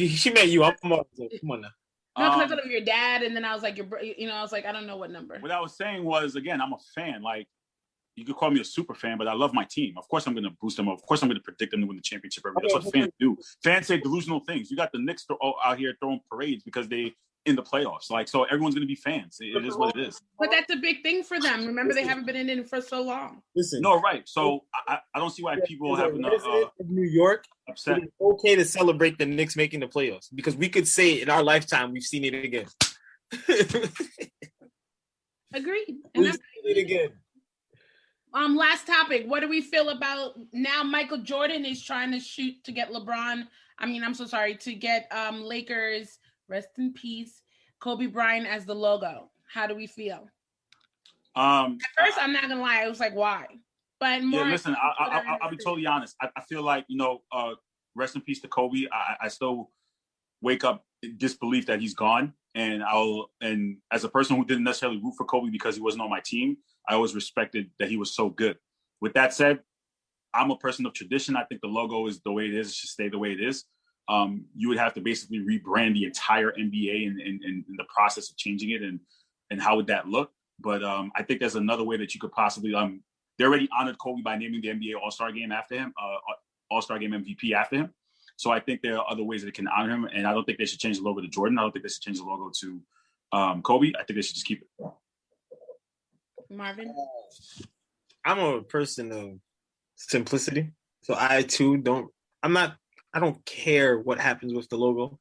She meant you. I'm on. Come on now. No, because I thought of your dad, and then I was like, I was like, I don't know what number. What I was saying was, again, I'm a fan. Like, you could call me a super fan, but I love my team. Of course, I'm going to boost them up. Of course, I'm going to predict them to win the championship every year. That's what fans do. Fans say delusional things. You got the Knicks out here throwing parades because they in the playoffs. So everyone's going to be fans. It is what it is. But that's a big thing for them. Remember, they haven't been in it for so long. Listen. No, right. So I don't see why people have New York upset. It's okay to celebrate the Knicks making the playoffs because we could say in our lifetime we've seen it again. Agreed. We've seen it again. Last topic. What do we feel about now? Michael Jordan is trying to shoot to get LeBron. To get Lakers. Rest in peace, Kobe Bryant as the logo. How do we feel? At first, I'm not gonna lie, I was like, why? But more. Yeah, listen, I'll be totally honest. I feel like rest in peace to Kobe. I still wake up in disbelief that he's gone, and as a person who didn't necessarily root for Kobe because he wasn't on my team, I always respected that he was so good. With that said, I'm a person of tradition. I think the logo is the way it is. It should stay the way it is. You would have to basically rebrand the entire NBA and the process of changing it and how would that look? But I think there's another way that you could possibly they already honored Kobe by naming the NBA All-Star Game after him, All-Star Game MVP after him. So I think there are other ways that it can honor him, and I don't think they should change the logo to Jordan. I don't think they should change the logo to Kobe. I think they should just keep it. Marvin? I'm a person of simplicity, so I too I don't care what happens with the logo.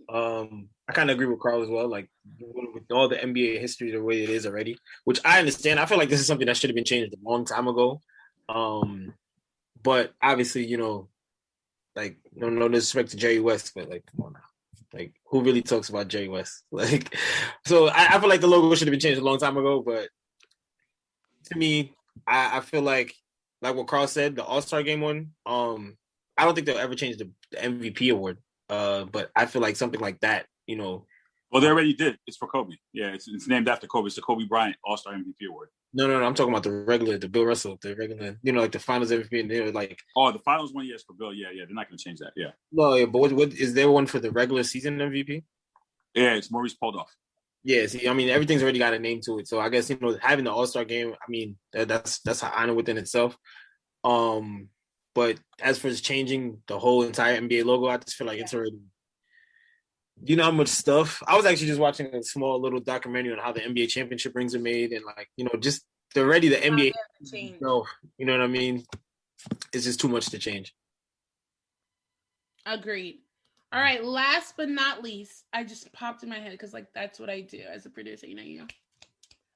I kind of agree with Carl as well. Like with all the NBA history the way it is already, which I understand. I feel like this is something that should have been changed a long time ago. But obviously, no disrespect to Jerry West, but come on now. Like, who really talks about Jerry West? So I feel like the logo should have been changed a long time ago. But to me, I feel like what Carl said, the All-Star Game one. I don't think they'll ever change the MVP award. But I feel like something like that, Well, they already did. It's for Kobe. Yeah, it's named after Kobe. It's the Kobe Bryant All-Star MVP award. No. I'm talking about the Bill Russell, the regular, the Finals MVP. And they're like, the Finals one, yes, for Bill. Yeah. They're not going to change that. Yeah. No, yeah, but what is there one for the regular season MVP? Yeah, it's Maurice Poldoff. Yeah, see, everything's already got a name to it. So I guess having the All-Star Game, that's an honor within itself. But as for just changing the whole entire NBA logo, I just feel like it's already, how much stuff. I was actually just watching a small little documentary on how the NBA championship rings are made and just the NBA. You know what I mean? It's just too much to change. Agreed. All right, last but not least, I just popped in my head because like that's what I do as a producer, you know.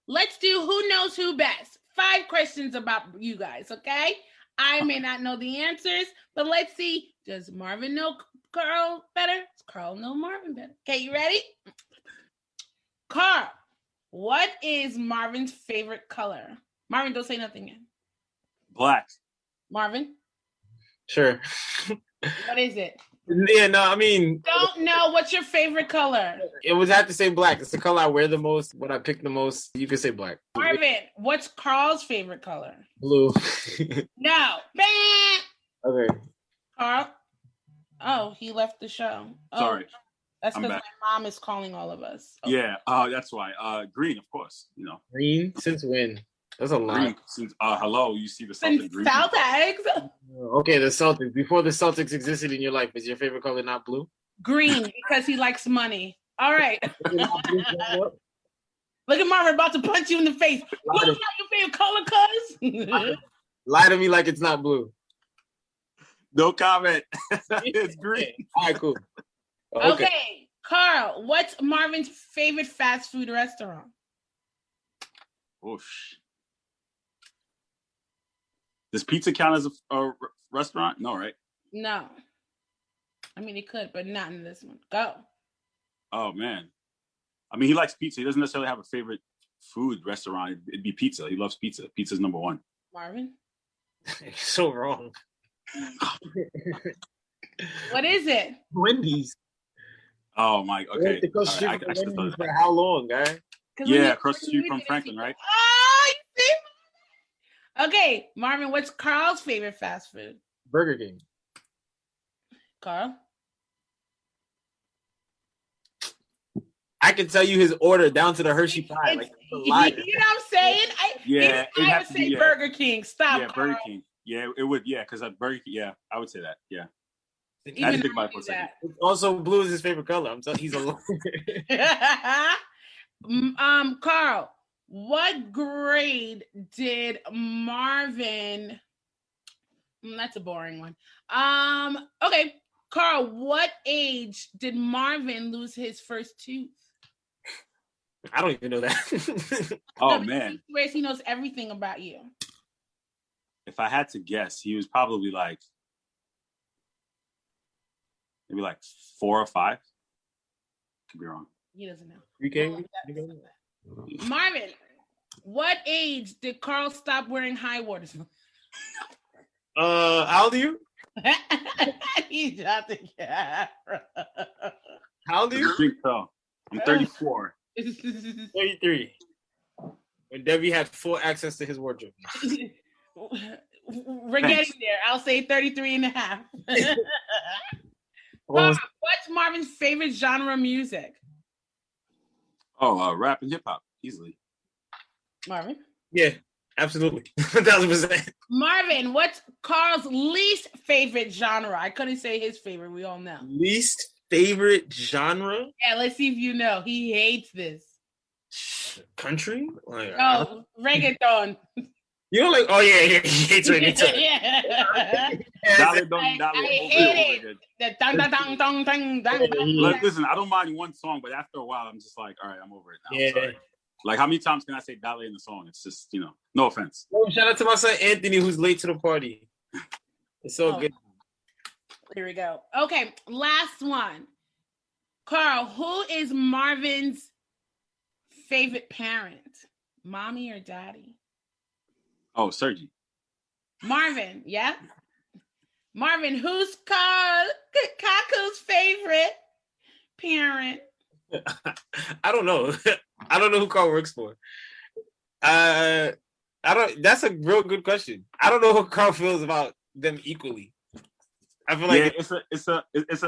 Let's do who knows who best. 5 questions about you guys, okay? I may not know the answers, but let's see. Does Marvin know Carl better? Does Carl know Marvin better? Okay, you ready? Carl, what is Marvin's favorite color? Marvin, don't say nothing yet. Black. Marvin? Sure. What is it? Yeah, no, I mean, Don't know. What's your favorite color? it would have to say black. It's the color I wear the most. What I pick the most. You could say black. Marvin, what's Carl's favorite color? Blue. No. Bam! Okay. Carl? Oh, he left the show. Oh, Sorry. that's I'm because back. my mom is calling all of us. Oh. Yeah, that's why. Green, of course. You know, Green? Since when? That's a lot. green. Since hello, you see the Since Celtics green. Celtics? Okay, the Celtics. Before the Celtics existed in your life, is your favorite color not blue? Green, because he likes money. All right. Look at Marvin about to punch you in the face. What's not your favorite color, cuz? Lie to me like it's not blue. No comment. It's green. All right, cool. Okay, Carl, what's Marvin's favorite fast food restaurant? Oosh. Does pizza count as a restaurant? No, right? No. I mean, it could, but not in this one. Go. Oh, man. I mean, he likes pizza. He doesn't necessarily have a favorite food restaurant. It'd be pizza. He loves pizza. Pizza's number 1. Marvin? So wrong. What is it? Wendy's. Oh, my. Okay. Because All right, I should've thought for that. how long, guy? Yeah, across the street from Franklin, right? Oh, you see? Okay, Marvin, what's Carl's favorite fast food? Burger King. Carl? I can tell you his order down to the Hershey pie. Like, You know what I'm saying? Yeah, I it'd would have to say be, yeah. Burger King. Stop, Yeah, Carl. Burger King. Yeah, it would. Yeah, because Burger King. Yeah, I would say that. Yeah. I had Even to think I about it for a do second. Also, blue is his favorite color. I'm telling he's a that. Carl, what grade did Marvin? That's a boring one. Okay, Carl, what age did Marvin lose his first tooth? I don't even know that. Oh, No, man. He swears he knows everything about you. If I had to guess, he was probably like maybe like 4 or 5. Could be wrong. He doesn't know. You can. Marvin, what age did Carl stop wearing high waters? How old are you? He's out the camera. How old are you? I think so. I'm 34. 33. When Debbie had full access to his wardrobe. We're getting there. I'll say 33 and a half. What's Marvin's favorite genre of music? Oh, rap and hip hop, easily. Marvin? Yeah, absolutely. 1,000%. Marvin, what's Carl's least favorite genre? I couldn't say his favorite. We all know. Least favorite genre? Yeah, let's see if you know. He hates this. Country? Like, Oh, reggaeton. you don't like? Oh yeah, he hates reggaeton. Yeah. Dollar don't I dollar. hate it. The dun, dun, dun, dun, dun, dun, dun. Listen, I don't mind one song, but after a while, I'm just like, all right, I'm over it now. Yeah. I'm sorry. Like, how many times can I say Dollar in the song? It's just, no offense. Oh, shout out to my son Anthony, who's late to the party. It's so good. Here we go. Okay, last one. Carl, who is Marvin's favorite parent? Mommy or daddy? Oh, Sergi. Marvin, yeah? Marvin, who's Kaku's favorite parent? I don't know. I don't know who Carl works for. I don't. That's a real good question. I don't know how Carl feels about them equally. I feel like it's It's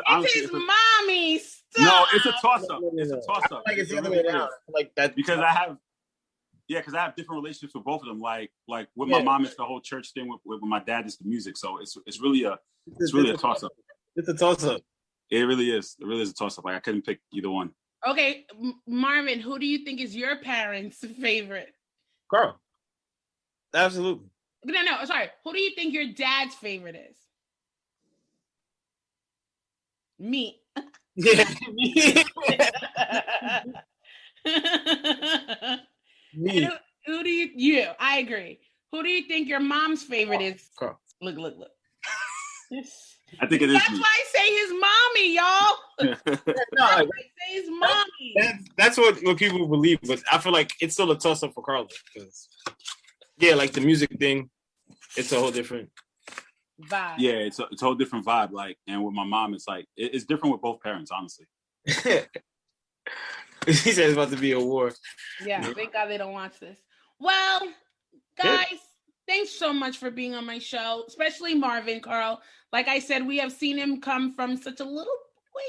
honestly, his mommy. Stop. no, it's a toss up. No. It's a toss up. like it's the other way around. Like that Because I have different relationships with both of them. Like with my mom, it's the whole church thing. With my dad, it's the music. So it's really a toss up. It's a toss up. It really is. It really is a toss up. Like I couldn't pick either one. Okay, Marvin, who do you think is your parents' favorite? Carl. Absolutely. No, sorry. Who do you think your dad's favorite is? Me. Yeah. Me. Who do you? I agree. Who do you think your mom's favorite is? Carl. Look. I think it is. That's me. why I say his mommy, y'all. No, I say his mommy. that's what people believe, but I feel like it's still a toss up for Carla because, yeah, like the music thing, it's a whole different vibe. Yeah, it's a whole different vibe. Like, and with my mom, it's like it's different with both parents, honestly. He said it's about to be a war. Yeah, thank God they don't watch this. Well, guys, thanks so much for being on my show, especially Marvin, Carl. Like I said, we have seen him come from such a little boy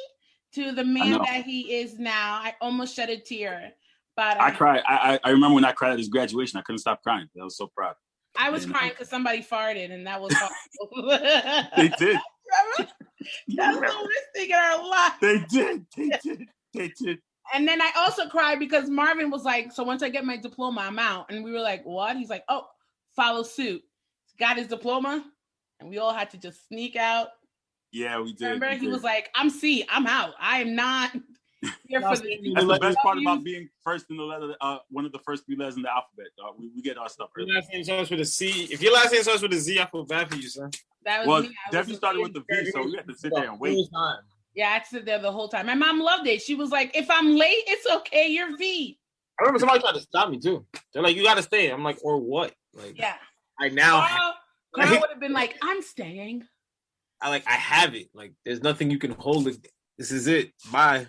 to the man that he is now. I almost shed a tear. But I cried. I remember when I cried at his graduation. I couldn't stop crying. I was so proud. I was crying because somebody farted, and that was horrible. They did. That's the worst thing in our life. They did. And then I also cried because Marvin was like, so once I get my diploma, I'm out. And we were like, what? He's like, oh, follow suit. Got his diploma. And we all had to just sneak out. Yeah, we did. Remember? He was like, I'm out. I am not here for this. That's the best part about being first in the letter, one of the first 3 letters in the alphabet. We get our stuff early. Your last name starts with a C. If your last name starts with a Z, I feel bad for you, son. That was me. Definitely started with the V, so we had to sit there and wait. Yeah, I had to sit there the whole time. My mom loved it. She was like, if I'm late, it's okay. You're V. I remember somebody tried to stop me, too. They're like, you got to stay. I'm like, or what? Like, yeah. I now Carl would have been like, I'm staying. I have it. Like, there's nothing you can hold it. This is it. Bye.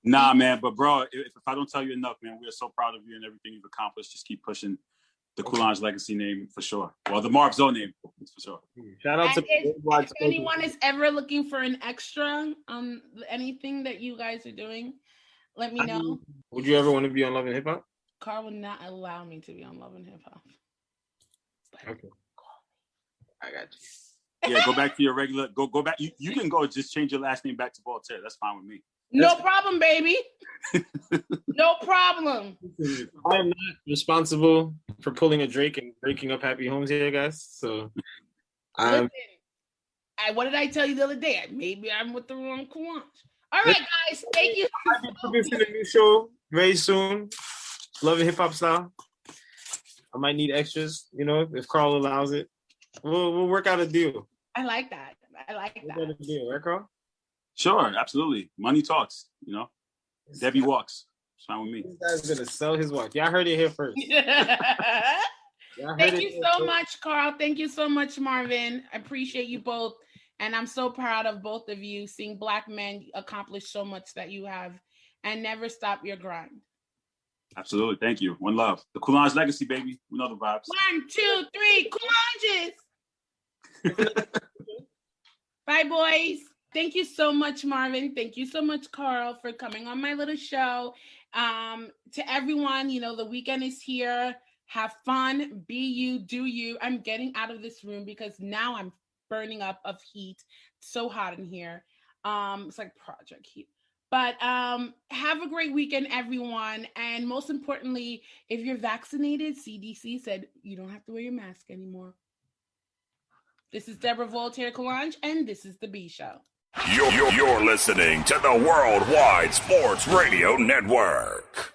Nah, man. But, bro, if I don't tell you enough, man, we are so proud of you and everything you've accomplished. Just keep pushing the Coulange Legacy name for sure. Well, the Marv Zoe name for sure. Shout out to if anyone is ever looking for an extra on anything that you guys are doing, let me know. Would you ever want to be on Love and Hip Hop? Carl would not allow me to be on Love and Hip Hop. Okay. I got you. Yeah, go back to your regular. Go back. You can go. Just change your last name back to Voltaire. That's fine with me. No problem, baby. No problem. I am not responsible for pulling a Drake and breaking up Happy Homes here, guys. So, listen, what did I tell you the other day? Maybe I'm with the wrong Coulange. All right, guys. Thank you. I'll be producing a new show very soon. Love and Hip Hop style. I might need extras, if Carl allows it. We'll work out a deal. I like that. Work out a deal, right, Carl? Sure, absolutely. Money talks, Debbie walks. It's fine with me. This guy's gonna sell his wife. Y'all heard it here first. Thank you so much, Carl. Thank you so much, Marvin. I appreciate you both. And I'm so proud of both of you, seeing Black men accomplish so much that you have and never stop your grind. Absolutely. Thank you. One love. The Coulange Legacy, baby. We know the vibes. 1, 2, 3, Coulanges. Bye, boys. Thank you so much, Marvin. Thank you so much, Carl, for coming on my little show. To everyone, the weekend is here. Have fun. Be you. Do you. I'm getting out of this room because now I'm burning up of heat. It's so hot in here. It's like project heat. But have a great weekend, everyone. And most importantly, if you're vaccinated, CDC said you don't have to wear your mask anymore. This is Deborah Voltaire Coulange, and this is The B Show. You're listening to the Worldwide Sports Radio Network.